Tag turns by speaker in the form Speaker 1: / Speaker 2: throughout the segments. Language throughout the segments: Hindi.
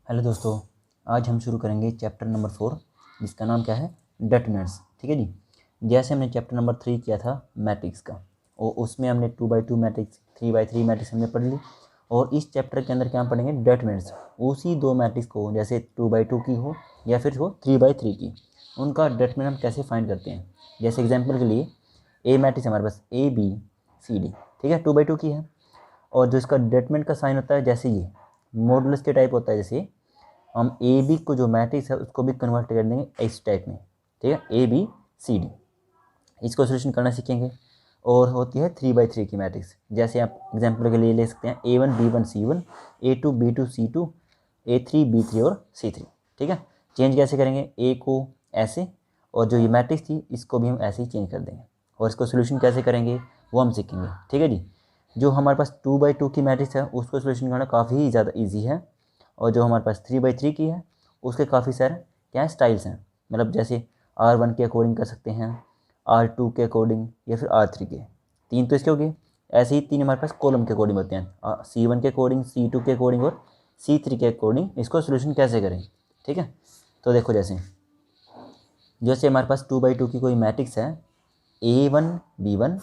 Speaker 1: हेलो दोस्तों, आज हम शुरू करेंगे चैप्टर नंबर 4 जिसका नाम क्या है, डिटरमिनेंट्स। ठीक है जी। जैसे हमने चैप्टर नंबर 3 किया था मैट्रिक्स का, और उसमें हमने 2x2 मैट्रिक्स, 3x3 मैट्रिक्स हमने पढ़ ली। और इस चैप्टर के अंदर क्या पढ़ेंगे, डिटरमिनेंट्स। उसी दो मैट्रिक्स को, जैसे 2x2 की हो या फिर हो 3x3 की, उनका डिटरमिनेंट हम कैसे फाइंड करते हैं। जैसे एग्जाम्पल के लिए ए मैट्रिक्स हमारे पास ABCD, ठीक है, 2x2 की है। और जो इसका डिटरमिनेंट का साइन होता है, जैसे ये मॉडुलस के टाइप होता है, जैसे हम AB को जो मैट्रिक्स है उसको भी कन्वर्ट कर देंगे इस टाइप में। ठीक है, ABCD, इसको सोल्यूशन करना सीखेंगे। और होती है 3x3 की मैट्रिक्स, जैसे आप एग्जांपल के लिए ले सकते हैं A1 B1 C1, A2 B2 C2, A3 B3 और C3। ठीक है, चेंज कैसे करेंगे, A को ऐसे, और जो ये मैट्रिक्स थी इसको भी हम ऐसे ही चेंज कर देंगे। और इसको सोल्यूशन कैसे करेंगे वो हम सीखेंगे। ठीक है जी। जो हमारे पास 2x2 की मैट्रिक्स है उसको सोल्यूशन करना काफ़ी ज़्यादा ईजी है। और जो हमारे पास 3x3 की है उसके काफ़ी सारे क्या स्टाइल्स हैं, मतलब जैसे R1 के अकॉर्डिंग कर सकते हैं, R2 के अकॉर्डिंग, या फिर R3 के। तीन तो इसके हो गए। ऐसे ही तीन हमारे पास कॉलम के अकॉर्डिंग होते हैं, C1 के अकॉर्डिंग, C2 के अकॉर्डिंग और C3 के अकॉर्डिंग। इसको सोल्यूशन कैसे करें, ठीक है। तो देखो, जैसे जैसे हमारे पास 2x2 की कोई मैट्रिक्स है, A1 B1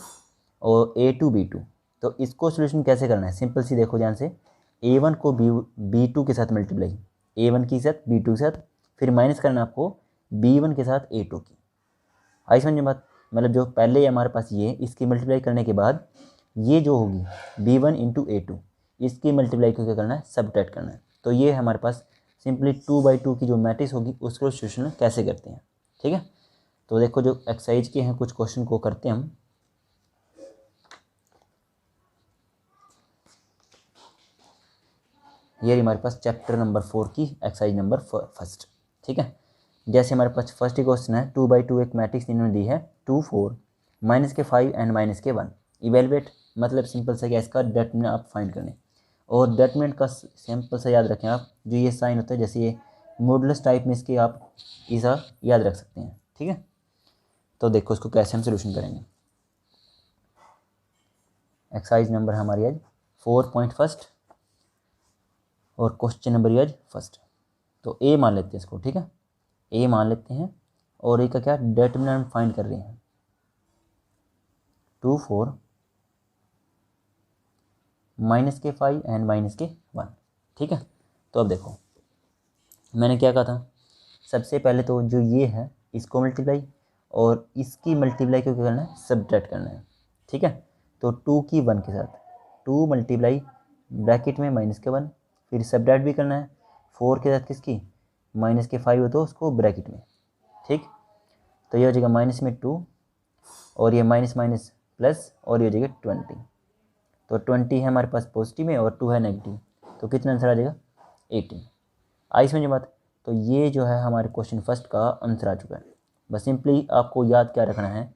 Speaker 1: और A2 B2, तो इसको सोल्यूशन कैसे करना है, सिंपल सी देखो ध्यान से। A1 को B2 के साथ मल्टीप्लाई, A1 के साथ B2 के साथ, फिर माइनस करना आपको B1 के साथ A2 की। आई समझ में बात, मतलब जो पहले हमारे पास ये, इसकी मल्टीप्लाई करने के बाद ये जो होगी B1 × A2, इसकी मल्टीप्लाई को क्या करना है, सबट्रैक्ट करना है। तो ये हमारे पास सिंपली 2x2 की जो मैट्रिक्स होगी उसको सोल्यूशन कैसे करते हैं। ठीक है, तो देखो जो एक्सरसाइज के हैं कुछ क्वेश्चन को करते हैं हम। ये हमारे पास चैप्टर नंबर 4 की एक्सरसाइज नंबर फर्स्ट। ठीक है, जैसे हमारे पास फर्स्ट ही क्वेश्चन है, 2x2 एक मैट्रिक्स इन्होंने दी है 2 4 -5 एंड -1। इवेलुएट, मतलब सिंपल सा क्या, इसका डिटरमिनेंट आप फाइंड करने। और डिटरमिनेंट का सिंपल सा याद रखें आप, जो ये साइन होता है जैसे ये मॉडुलस टाइप में, इसके आप ऐसा याद रख सकते हैं। ठीक है, तो देखो इसको कैसे हम सोल्यूशन करेंगे। एक्सरसाइज नंबर हमारी आज 4.1 और क्वेश्चन नंबर आज फर्स्ट। तो ए मान लेते हैं इसको, ठीक है, ए मान लेते हैं। और ए का क्या डिटरमिनेंट फाइंड कर रहे हैं, 2 4 -5 एंड -1। ठीक है, तो अब देखो मैंने क्या कहा था, सबसे पहले तो जो ये है इसको मल्टीप्लाई, और इसकी मल्टीप्लाई को क्या करना है, सबट्रैक्ट करना है। ठीक है, तो 2 की 1 के साथ 2 मल्टीप्लाई ब्रैकेट में -1, फिर सबट्रैक्ट भी करना है 4 के साथ किसकी, -5 हो तो उसको ब्रैकेट में। ठीक, तो ये हो जाएगा -2, और ये माइनस माइनस प्लस, और ये हो जाएगा 20। तो 20 है हमारे पास पॉजिटिव में और 2 है नेगेटिव, तो कितना आंसर आ जाएगा 18। आई समझ बात। तो ये जो है हमारे क्वेश्चन फर्स्ट का आंसर आ चुका है। बस सिंपली आपको याद क्या रखना है,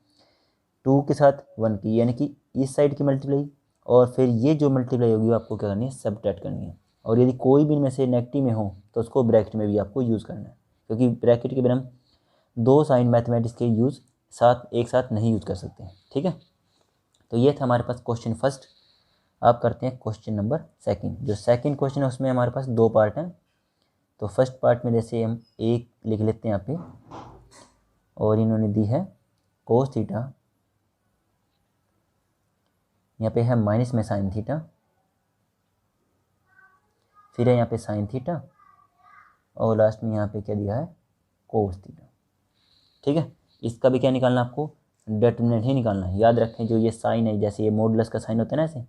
Speaker 1: 2 के साथ 1 की, यानी कि इस साइड की मल्टीप्लाई, और फिर ये जो मल्टीप्लाई होगी आपको क्या करनी है, सबट्रैक्ट करनी है। और यदि कोई भी इनमें से नेगेटिव में हो तो उसको ब्रैकेट में भी आपको यूज़ करना है, क्योंकि ब्रैकेट के बिना हम दो साइन मैथमेटिक्स के यूज़ एक साथ नहीं यूज़ कर सकते हैं। ठीक है, तो ये था हमारे पास क्वेश्चन फर्स्ट। आप करते हैं क्वेश्चन नंबर सेकंड। जो सेकंड क्वेश्चन है उसमें हमारे पास दो पार्ट हैं। तो फर्स्ट पार्ट में जैसे हम एक लिख लेते हैं यहाँ पे, और इन्होंने दी है कोस थीटा, यहाँ पे है माइनस में साइन थीटा, फिर है यहाँ पे साइन थीटा, और लास्ट में यहाँ पे क्या दिया है, कोस थीटा। ठीक है, इसका भी क्या निकालना है आपको, डिटरमिनेंट ही निकालना है। याद रखें जो ये साइन है, जैसे ये मॉडुलस का साइन होता है ना ऐसे,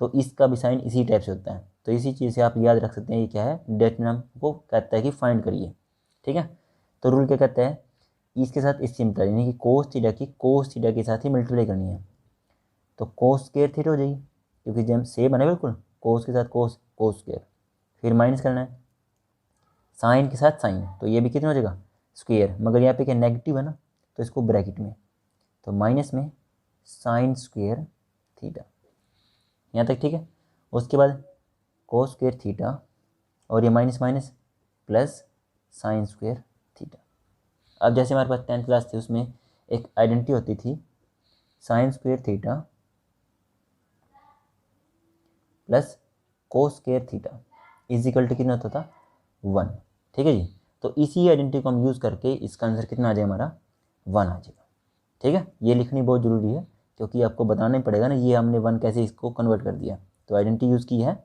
Speaker 1: तो इसका भी साइन इसी टाइप से होता है। तो इसी चीज़ से आप याद रख सकते हैं ये क्या है, डिटरमिनेंट को कहता है कि फाइंड करिए। ठीक है, तो रूल क्या कहता है, इसके साथ इसकी मल्टीप्लाई, यानी कि कोस थीटा के साथ ही मल्टीप्लाई करनी है। तो कोस स्क्वायर थीटा हो जाएगी, क्योंकि जब सेम है ना बिल्कुल, कोस के साथ कोस, कोस स्क्वायर, फिर माइनस करना है साइन के साथ साइन, तो ये भी कितना हो जाएगा, स्क्वायर। मगर यहाँ पे क्या नेगेटिव है ना, तो इसको ब्रैकेट में, तो माइनस में साइन स्क्वायर थीटा, यहाँ तक ठीक है। उसके बाद कोस स्क्वायर थीटा, और ये minus minus plus sign square theta. अब जैसे हमारे पास 10th क्लास थी, उसमें एक आइडेंटिटी होती थी, sine square theta plus cos square theta is equal to कितना होता था, 1। ठीक है जी। तो इसी आइडेंटिटी को हम यूज़ करके इसका आंसर कितना आ जाएगा हमारा 1 आ जाएगा। ठीक है, ये लिखनी बहुत ज़रूरी है क्योंकि आपको बताना ही पड़ेगा ना ये हमने 1 कैसे इसको कन्वर्ट कर दिया। तो आइडेंटिटी यूज़ की है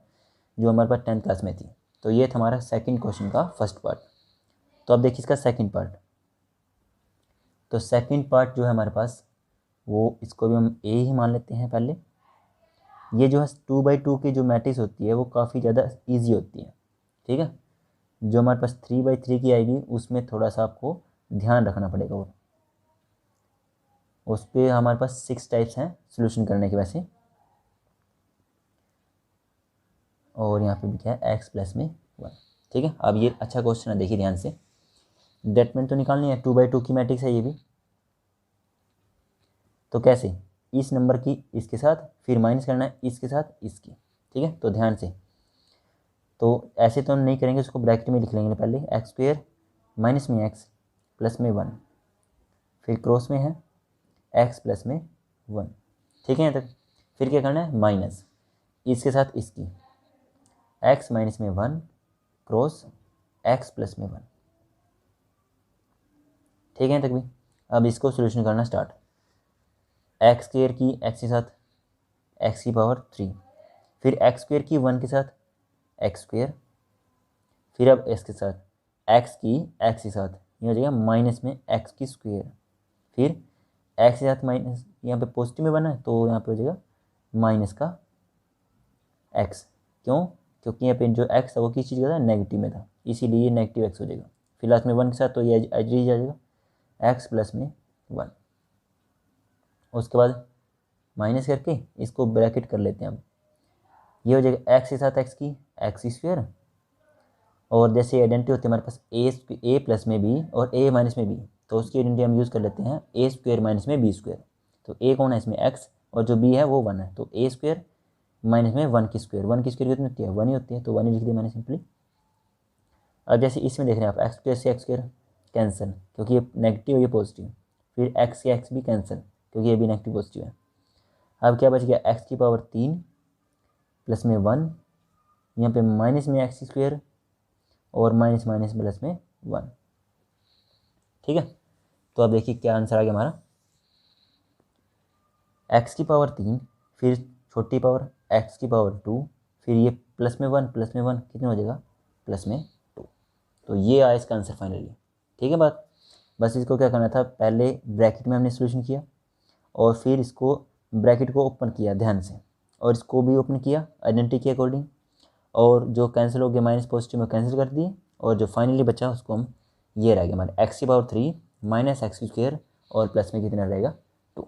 Speaker 1: जो हमारे पास 10th क्लास में थी। तो ये था हमारा सेकंड क्वेश्चन का फर्स्ट पार्ट। तो अब देखिए इसका सेकंड पार्ट। तो सेकंड पार्ट जो है हमारे पास वो इसको भी हम ए ही मान लेते हैं पहले। ये जो है 2x2 की जो मैट्रिक्स होती है वो काफ़ी ज़्यादा ईजी होती है। ठीक है, जो हमारे पास 3x3 की आएगी उसमें थोड़ा सा आपको ध्यान रखना पड़ेगा। और उस पर हमारे पास 6 टाइप्स हैं सोल्यूशन करने के वैसे। और यहाँ पे भी क्या है x प्लस में 1। ठीक है, अब ये अच्छा क्वेश्चन है, देखिए ध्यान से। डेटमेंट तो निकालनी है, 2x2 की मैट्रिक्स है ये भी। तो कैसे, इस नंबर की इसके साथ फिर माइनस करना है इसके साथ इसकी। ठीक है, तो ध्यान से। तो ऐसे तो हम नहीं करेंगे, उसको ब्रैकेट में लिख लेंगे पहले। x² माइनस में x प्लस में 1, फिर क्रॉस में है x प्लस में 1। ठीक है यहाँ तक। फिर क्या करना है, माइनस इसके साथ इसकी, x माइनस में 1 क्रॉस x प्लस में 1। ठीक है यहाँ तक भी। अब इसको सोल्यूशन करना स्टार्ट। x² की x के साथ x की पावर 3, फिर x² की 1 के साथ x², फिर अब इसके साथ x की x के साथ ये हो जाएगा माइनस में x की स्क्वायर, फिर x के साथ माइनस, यहाँ पे पॉजिटिव में बना है तो यहाँ पे हो जाएगा माइनस का x। क्यों, क्योंकि यहाँ पे जो x था वो किस चीज़ का था, नेगेटिव में था, इसीलिए ये नेगेटिव x हो जाएगा। फिर लास्ट में 1 के साथ तो ये एज आ जाएगा x प्लस में 1। उसके बाद माइनस करके इसको ब्रैकेट कर लेते हैं। अब ये हो जाएगा x के साथ x की x स्क्वायर, और जैसे आइडेंटिटी होती है हमारे पास ए प्लस में बी और ए माइनस में बी, तो उसकी आइडेंटिटी हम यूज़ कर लेते हैं ए स्क्वायर माइनस में बी स्क्वायर। तो ए कौन है इसमें x, और जो बी है वो 1 है, तो ए स्क्वायर माइनस में 1 की स्क्वायर। 1 की स्क्वायर कितनी होती है, 1 ही होती है, तो 1 ही लिख दिया मैंने सिंपली। अब जैसे इसमें देख रहे हैं आप एक्स स्क्वायर से एक्स स्क्वायर कैंसिल क्योंकि ये नेगेटिव है ये पॉजिटिव, फिर एक्स से एक्स भी कैंसिल क्योंकि ये भी नेगेटिव पॉजिटिव है। अब क्या बच गया, एक्स की पावर 3 प्लस में 1, यहाँ पे माइनस में एक्स स्क्वायर और माइनस माइनस प्लस में 1। ठीक है, तो अब देखिए क्या आंसर आ गया हमारा, एक्स की पावर 3 फिर छोटी पावर एक्स की पावर 2, फिर ये प्लस में 1 कितने हो जाएगा, प्लस में 2। तो ये आया इसका आंसर फाइनली। ठीक है बात, बस इसको क्या करना था, पहले ब्रैकेट में हमने सोल्यूशन किया और फिर इसको ब्रैकेट को ओपन किया ध्यान से, और इसको भी ओपन किया आइडेंटिटी के अकॉर्डिंग, और जो कैंसिल हो गया माइनस पॉजिटिव में कैंसिल कर दिए, और जो फाइनली बचा उसको हम ये रह गया हमारे एक्स की पावर 3 माइनस एक्स स्क्वायर और प्लस में कितना रहेगा 2।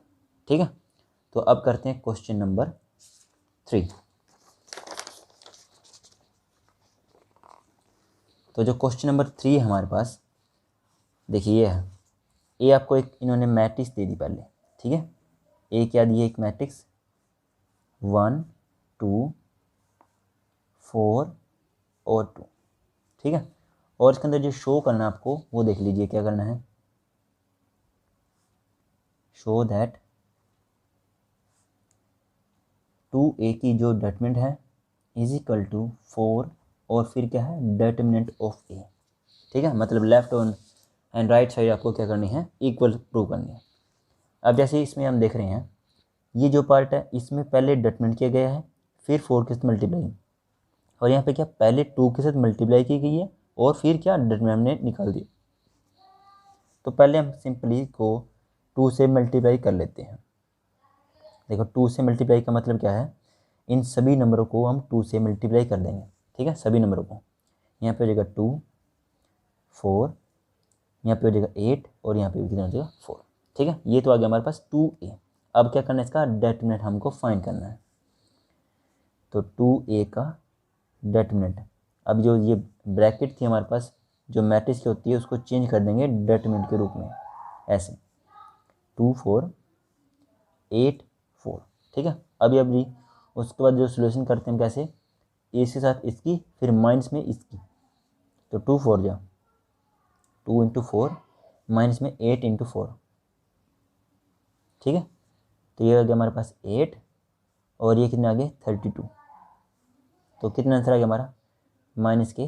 Speaker 1: ठीक है, तो अब करते हैं क्वेश्चन नंबर 3। तो जो क्वेश्चन नंबर 3 है हमारे पास, देखिए ये है, ये आपको एक इन्होंने मैट्रिक्स दे दी पहले। ठीक है, ए क्या दी है, एक मैट्रिक्स 1 2 4 और 2। ठीक है, और इसके अंदर जो शो करना है आपको वो देख लीजिए क्या करना है, शो दैट 2a की जो डिटरमिनेंट है इज इक्वल टू 4 और फिर क्या है डिटरमिनेंट ऑफ a। ठीक है, मतलब लेफ्ट एंड राइट साइड आपको क्या करनी है, इक्वल प्रूव करनी है। अब जैसे इसमें हम देख रहे हैं ये जो पार्ट है इसमें पहले डिटरमिनेंट किया गया है, फिर 4 के साथ मल्टीप्लाई, और यहाँ पे क्या पहले 2 के साथ मल्टीप्लाई की गई है और फिर क्या डिटरमिनेंट निकाल दिया। तो पहले हम सिंपली को 2 से मल्टीप्लाई कर लेते हैं। देखो 2 से मल्टीप्लाई का मतलब क्या है, इन सभी नंबरों को हम 2 से मल्टीप्लाई कर देंगे। ठीक है, सभी नंबरों को, यहाँ पे हो जाएगा 2 4, यहाँ पे हो जाएगा 8 और यहाँ पे भी कितना हो जाएगा 4। ठीक है, ये तो आ गया हमारे पास 2a। अब क्या करना है, इसका डिटरमिनेंट हमको फाइंड करना है। तो 2a का डिटरमिनेंट, अब जो ये ब्रैकेट थी हमारे पास जो मैट्रिक्स की होती है उसको चेंज कर देंगे डिटरमिनेंट के रूप में, ऐसे 2 4 8 4। ठीक है, अभी उसके बाद जो सोल्यूशन करते हैं कैसे, इसके साथ इसकी फिर माइनस में इसकी, तो 2 4 जा 2 इंटू 4 माइनस में 8 इंटू 4। ठीक है, तो ये आ गया हमारे पास 8 और ये कितने आ गए 32। तो कितना आंसर आ गया हमारा, माइनस के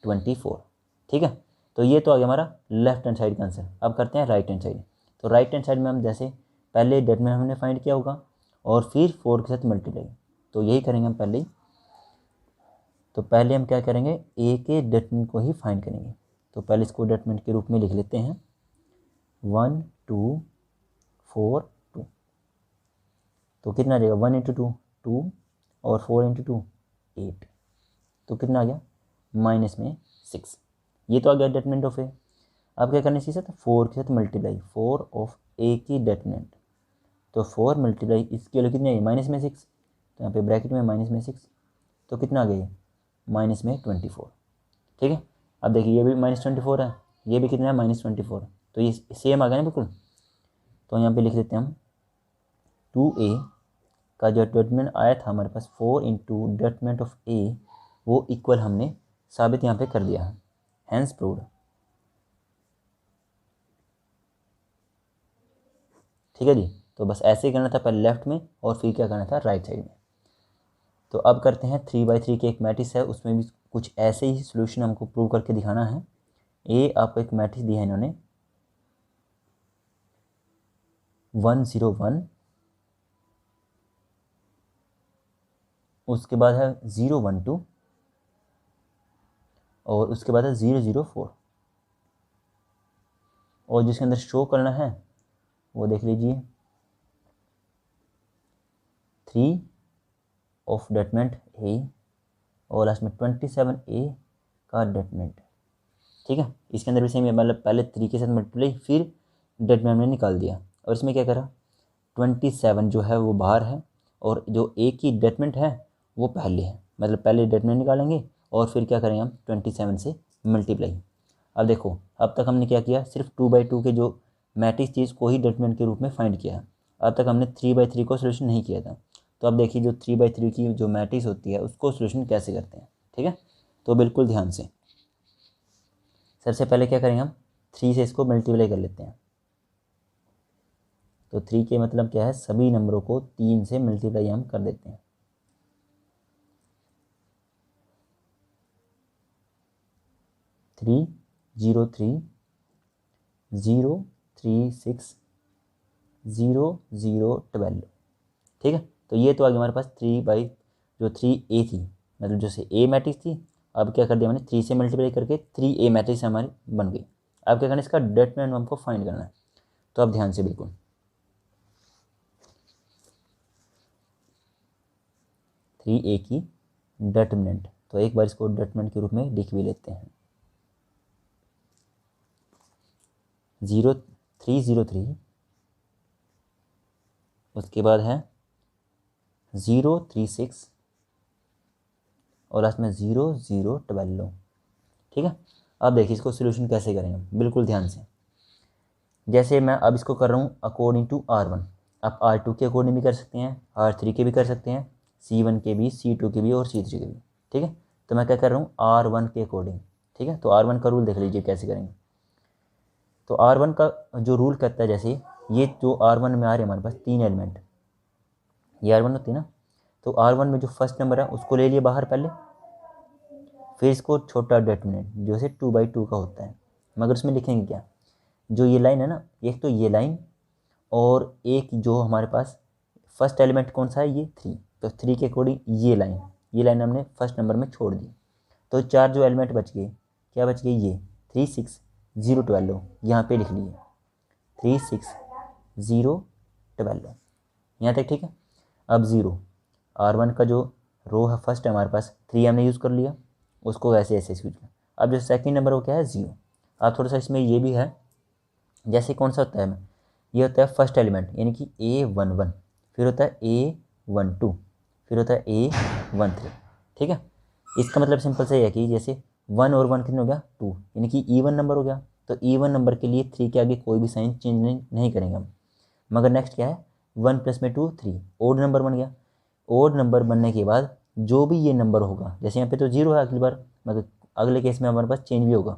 Speaker 1: 24। ठीक है। तो ये तो आ गया हमारा लेफ्ट हैंड साइड का आंसर। अब करते हैं राइट हैंड साइड। तो राइट हैंड साइड में हम जैसे पहले डेटर्मिनेंट हमने फाइंड किया होगा और फिर 4 के साथ मल्टीप्लाई, तो यही करेंगे हम पहले ही। तो पहले हम क्या करेंगे, ए के डेटर्मिनेंट को ही फाइंड करेंगे। तो पहले इसको डेटर्मिनेंट के रूप में लिख लेते हैं 1 2 4 2। तो कितना आ जाएगा 1 इंटू 2 2 और 4 इंटू 2 8। तो कितना आ गया माइनस में 6। ये तो आ गया डेटर्मिनेंट ऑफ ए। अब क्या करना चाहिए, 4 के साथ मल्टीप्लाई 4 ऑफ ए की डेटर्मिनेंट। तो 4 मल्टीप्लाई इसकी वैल्यू कितनी आई माइनस में 6, तो यहाँ पे ब्रैकेट में माइनस में 6, तो कितना आ गया ये माइनस में 24। ठीक है। अब देखिए ये भी -24 है, ये भी कितना है -24, तो ये सेम आ गया ना बिल्कुल। तो यहाँ पे लिख देते हैं हम 2a का जो डेटर्मिनेंट आया था हमारे पास 4 इंटू डेटर्मिनेंट ऑफ a, वो इक्वल हमने साबित यहाँ पे कर दिया है, हैंस प्रूव्ड। ठीक है जी। तो बस ऐसे ही करना था पहले लेफ्ट में और फिर क्या करना था राइट साइड में। तो अब करते हैं 3x3 के एक मैट्रिक्स है, उसमें भी कुछ ऐसे ही सॉल्यूशन हमको प्रूव करके दिखाना है। ए आपको एक मैट्रिक्स दिया है इन्होंने 1 0 1, उसके बाद है 0 1 2 और उसके बाद है 0 0 4, और जिसके अंदर शो करना है वो देख लीजिए 3 ऑफ डेटर्मिनेंट ए और लास्ट में 27a का डेटर्मिनेंट। ठीक है। इसके अंदर भी सेम, मतलब पहले 3 के साथ मल्टीप्लाई फिर डेटर्मिनेंट में निकाल दिया, और इसमें क्या करा 27 जो है वो बाहर है और जो ए की डेटर्मिनेंट है वो पहले है, मतलब पहले डेटर्मिनेंट निकालेंगे और फिर क्या करेंगे हम 27 से मल्टीप्लाई। अब देखो अब तक हमने क्या किया, सिर्फ 2/2 के जो मैट्रिक्स चीज़ को ही डेटर्मिनेंट के रूप में फाइंड किया। अब तक हमने 3/3 को सोल्यूशन नहीं किया था। तो अब देखिए जो 3/3 की जो मैट्रिक्स होती है उसको सोल्यूशन कैसे करते हैं। ठीक है। तो बिल्कुल ध्यान से, सबसे पहले क्या करेंगे हम 3 से इसको मल्टीप्लाई कर लेते हैं। तो 3 के मतलब क्या है, सभी नंबरों को 3 से मल्टीप्लाई हम कर देते हैं। थ्री 0 3 0 3 6 0 0 12। ठीक है। तो ये तो आ गया हमारे पास 3/3a थी, मतलब जैसे ए मैट्रिक्स थी। अब क्या कर दिया मैंने 3 से मल्टीप्लाई करके 3a मैट्रिक्स हमारी बन गई। अब क्या करना है, इसका डेटर्मिनेंट हमको फाइंड करना है। तो अब ध्यान से बिल्कुल 3a की डेटर्मिनेंट, तो एक बार इसको डेटर्मिनेंट के रूप में लिख भी लेते हैं 0 3 0 3, उसके बाद है 0 3 6 और लास्ट में 0 0 12। ठीक है। अब देखिए इसको सोल्यूशन कैसे करेंगे, बिल्कुल ध्यान से। जैसे मैं अब इसको कर रहा हूँ अकॉर्डिंग टू R1, आप R2 के अकॉर्डिंग भी कर सकते हैं, R3 के भी कर सकते हैं, C1 के भी, C2 के भी और C3 के भी। ठीक है। तो मैं क्या कर रहा हूँ R1 के अकॉर्डिंग। ठीक है। तो R1 का रूल देख लीजिए कैसे करेंगे। तो R1 का जो रूल कहता है, जैसे ये जो R1 में आ रहे हैं हमारे पास 3 एलिमेंट, ये R1 होती है ना, तो R1 में जो फर्स्ट नंबर है उसको ले लिए बाहर पहले, फिर इसको छोटा डेटर्मिनेंट जो से 2/2 का होता है, मगर उसमें लिखेंगे क्या, जो ये लाइन है ना, एक तो ये लाइन और एक जो हमारे पास फर्स्ट एलिमेंट कौन सा है ये 3, तो 3 के अकॉर्डिंग ये लाइन हमने फर्स्ट नंबर में छोड़ दी। तो 4 जो एलिमेंट बच गए, क्या बच गए, ये 3 6 0 12 यहाँ पे लिख लिए 3 6 0 12 यहाँ तक। ठीक है। अब 0 R1 का जो रो है फर्स्ट है हमारे पास 3 हमने यूज़ कर लिया, उसको ऐसे ऐसे यूज किया। अब जो सेकंड नंबर वो क्या है 0। अब थोड़ा सा इसमें ये भी है, जैसे कौन सा होता है, ये होता है फर्स्ट एलिमेंट यानी कि A11, फिर होता है A12, फिर होता है A13। ठीक है। इसका मतलब सिंपल से है कि जैसे 1 और 1 कितने हो गया 2, यानी कि ईवन नंबर हो गया। तो ईवन नंबर के लिए 3 के आगे कोई भी साइन चेंज नहीं करेंगे हम। मगर नेक्स्ट क्या है 1 + में 2 3, ओड नंबर बन गया। ओड नंबर बनने के बाद जो भी ये नंबर होगा, जैसे यहाँ पे तो 0 है अगली बार, मगर अगले केस में हमारे पास चेंज भी होगा,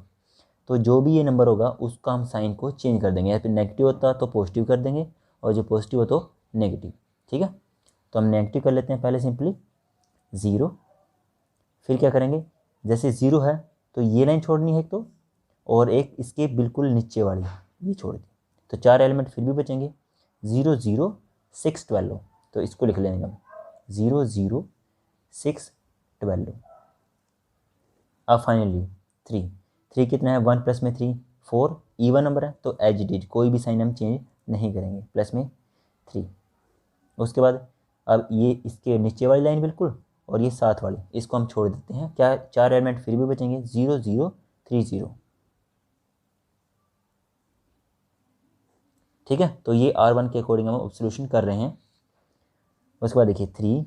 Speaker 1: तो जो भी ये नंबर होगा उसका हम साइन को चेंज कर देंगे। यहाँ पे नेगेटिव होता तो पॉजिटिव कर देंगे और जो पॉजिटिव हो तो नेगेटिव। ठीक है। तो हम नेगेटिव कर लेते हैं पहले सिंपली 0, फिर क्या करेंगे, जैसे 0 है तो ये लाइन छोड़नी है एक, तो और एक इसके बिल्कुल नीचे वाली ये छोड़ दी, तो 4 एलिमेंट फिर भी बचेंगे। 0 0 6 12, तो इसको लिख लेंगे हम 0 0 6 12। अब फाइनली 3 कितना है, 1 प्लस में 3 4, इवन नंबर है तो एज इट इज कोई भी साइन हम चेंज नहीं करेंगे, प्लस में 3। उसके बाद अब ये इसके नीचे वाली लाइन बिल्कुल और ये साथ वाली इसको हम छोड़ देते हैं, क्या 4 एलिमेंट फिर भी बचेंगे 0 0 3 0। ठीक है, तो ये R1 के अकॉर्डिंग हम सोल्यूशन कर रहे हैं। उसके बाद देखिए 3,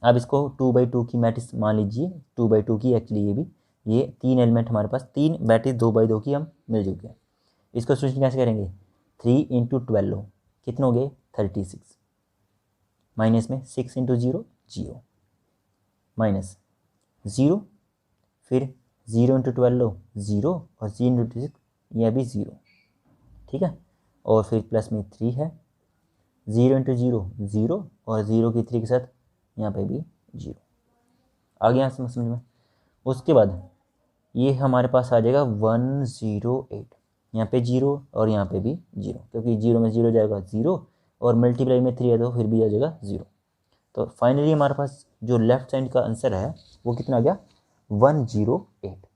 Speaker 1: अब इसको 2/2 की मैट्रिक्स मान लीजिए, 2/2 की एक्चुअली ये 3 एलिमेंट हमारे पास, 3 मैट्रिक्स 2/2 की हम मिल चुके हैं। इसको सोल्यूशन कैसे करेंगे, 3 × 12 कितने हो गए 36, माइनस में 6 × 0 0, माइनस 0, फिर 0 × 12 0 और 0 × 6 यह भी 0। ठीक है, और फिर प्लस में 3 है, 0 × 0 0 और 0 की 3 के साथ यहाँ पे भी 0 आ गया समझ में। उसके बाद ये हमारे पास आ जाएगा 108, यहाँ पे 0 और यहाँ पे भी 0, क्योंकि 0 में 0 जाएगा 0 और मल्टीप्लाई में 3 है तो फिर भी आ जाएगा 0। तो फाइनली हमारे पास जो लेफ्ट साइड का आंसर है वो कितना आ गया 108।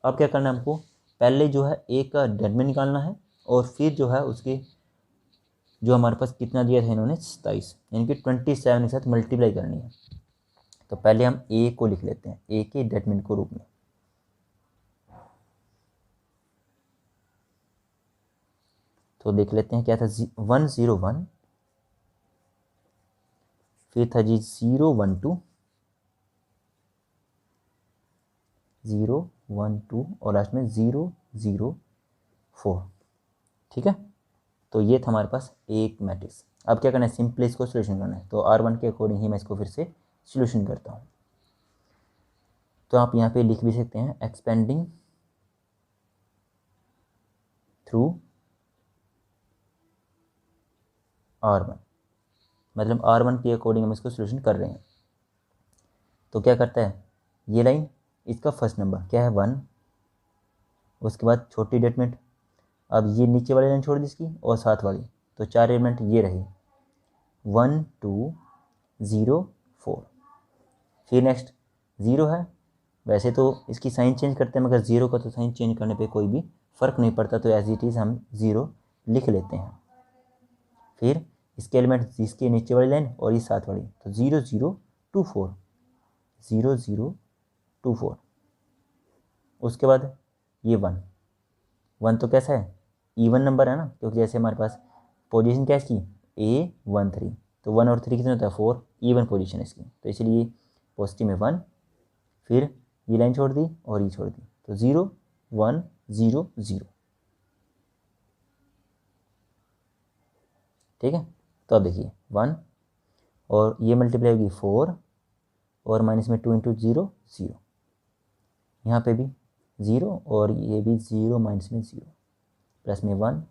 Speaker 1: अब क्या करना है हमको, पहले जो है ए का डेटमेंट निकालना है और फिर जो है उसके जो हमारे पास कितना दिया था इन्होंने 27, यानी कि 27 के साथ मल्टीप्लाई करनी है। तो पहले हम ए को लिख लेते हैं, ए के डेटमेंट को रूप में। तो देख लेते हैं क्या था, 101, फिर था जी 012 012 और लास्ट में 004। ठीक है, तो ये था हमारे पास एक मैट्रिक्स। अब क्या करना है, सिंपली इसको सोल्यूशन करना है। तो R1 के अकॉर्डिंग ही मैं इसको फिर से सोल्यूशन करता हूँ। तो आप यहाँ पे लिख भी सकते हैं एक्सपेंडिंग थ्रू R1, मतलब R1 के अकॉर्डिंग हम इसको सोल्यूशन कर रहे हैं। तो क्या करता है, ये लाइन इसका फर्स्ट नंबर क्या है 1, उसके बाद छोटी डेटमेंट, अब ये नीचे वाली लाइन छोड़ दी इसकी और साथ वाली, तो 4 एलिमेंट ये रही 1 2 0 4। फिर नेक्स्ट 0 है, वैसे तो इसकी साइन चेंज करते हैं मगर 0 का तो साइन चेंज करने पे कोई भी फ़र्क नहीं पड़ता, तो एज इट इज़ हम 0 लिख लेते हैं। फिर इसके एलिमेंट इसके नीचे वाली लाइन और ये साथ वाली, तो 0 0 2 4 0 0 2 4। उसके बाद ये 1 तो कैसा है इवन नंबर है ना, क्योंकि जैसे हमारे पास पोजीशन क्या है इसकी A1 3, तो 1 और 3 कितना होता है 4, इवन पोजीशन है इसकी, तो इसलिए पॉजिटिव में 1, फिर ये लाइन छोड़ दी और ये छोड़ दी, तो 0 1 0 0। ठीक है, तो अब देखिए 1 और ये मल्टीप्लाई होगी 4 और माइनस में 2 × 0 0, यहाँ पे भी 0 और ये भी 0 माइनस में 0, प्लस में 1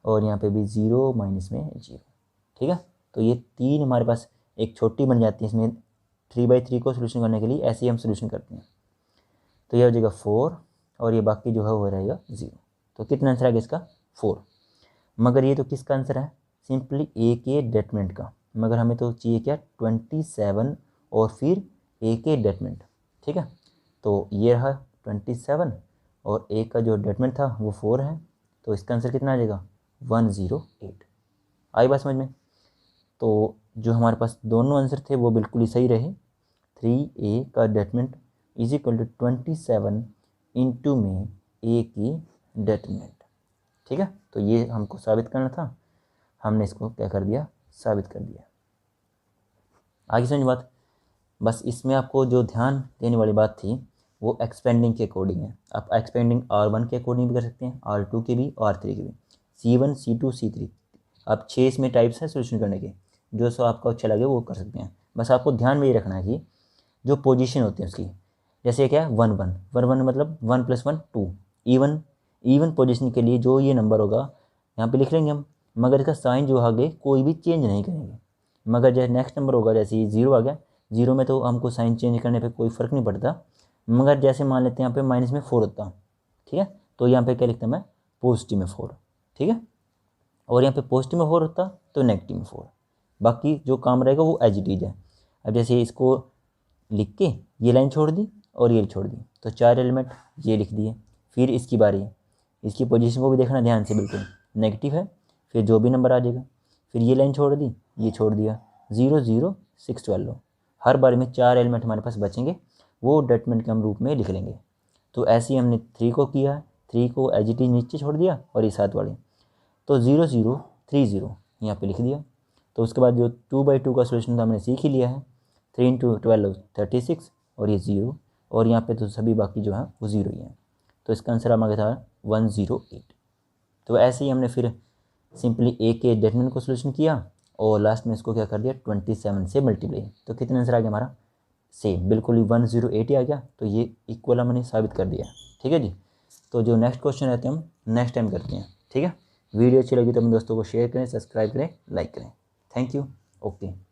Speaker 1: और यहाँ पे भी 0 माइनस में 0। ठीक है, तो ये 3 हमारे पास एक छोटी बन जाती है, इसमें 3/3 को सोल्यूशन करने के लिए ऐसे ही हम सोल्यूशन करते हैं। तो ये हो जाएगा 4 और ये बाकी जो है वो रहेगा 0। तो कितना आंसर आएगा इसका 4। मगर ये तो किसका आंसर है, सिंपली ए के डेटमेंट का, मगर हमें तो चाहिए क्या 27 और फिर ए के डेटमेंट। ठीक है, तो ये रहा 27 और ए का जो डेटमेंट था वो 4 है, तो इसका आंसर कितना आ जाएगा 108। आई बात समझ में। तो जो हमारे पास दोनों आंसर थे वो बिल्कुल ही सही रहे। 3A का determinant is equal to 27 into में ए की डेटमेंट। ठीक है, तो ये हमको साबित करना था, हमने इसको क्या कर दिया, साबित कर दिया। आगे समझ बात, बस इसमें आपको जो ध्यान देने वाली बात थी वो एक्सपेंडिंग के अकॉर्डिंग है। आप एक्सपेंडिंग R1 के अकॉर्डिंग भी कर सकते हैं, R2 के भी और R3 के भी, C1 C2 C3। आप 6 इसमें टाइप्स हैं सोल्यूशन करने के, जो सो आपको अच्छा लगे वो कर सकते हैं। बस आपको ध्यान में ये रखना है कि जो पोजीशन होती है उसकी, जैसे क्या है 1 1 1 1 मतलब 1 + 1 2, इवन पोजीशन के लिए जो ये नंबर होगा यहाँ पे लिख लेंगे हम, मगर इसका साइन जो आगे कोई भी चेंज नहीं करेंगे। मगर जैसे नेक्स्ट नंबर होगा, जैसे 0 आ गया, 0 में तो हमको साइन चेंज करने पे कोई फ़र्क नहीं पड़ता, मगर जैसे मान लेते हैं यहाँ पे माइनस में 4 होता, ठीक है। तो यहाँ पे क्या लिखता मैं, पॉजिटिव में 4, ठीक है। और यहाँ पे पॉजिटिव में 4 होता तो नेगेटिव में 4, बाकी जो काम रहेगा वो एज इट इज है। अब जैसे इसको लिख के ये लाइन छोड़ दी और ये छोड़ दी, तो 4 एलिमेंट ये लिख दिए। फिर इसकी बारी है, इसकी पोजीशन को भी देखना ध्यान से, बिल्कुल नेगेटिव है, फिर जो भी नंबर आ जाएगा। फिर ये लाइन छोड़ दी, ये छोड़ दिया, 0 0 6 12। हर बार में 4 एलिमेंट हमारे पास बचेंगे, वो डेटमेंट के हम रूप में लिख लेंगे। तो ऐसे ही हमने 3 को किया, 3 को एज इट इज नीचे छोड़ दिया और ये 7 वाले, तो 0 0 3 0 यहाँ पे लिख दिया। तो उसके बाद जो 2/2 का सोल्यूशन था हमने सीख ही लिया है, 3 × 12 36 और ये 0, और यहाँ पे तो सभी बाकी जो है वो 0 ही हैं। तो इसका आंसर हमारा था 108। तो ऐसे ही हमने फिर सिंपली ए के डेटरमिनेंट को सोल्यूशन किया और लास्ट में इसको क्या कर दिया 27 से मल्टीप्लाई। तो कितने आंसर आ गया हमारा, सेम बिल्कुल ही 108 ही आ गया। तो ये इक्वल हमने साबित कर दिया, ठीक है जी। तो जो नेक्स्ट क्वेश्चन रहते हैं हम नेक्स्ट टाइम करते हैं, ठीक है। वीडियो अच्छी लगी तो अपने दोस्तों को शेयर करें, सब्सक्राइब करें, लाइक करें। Thank you. ओके।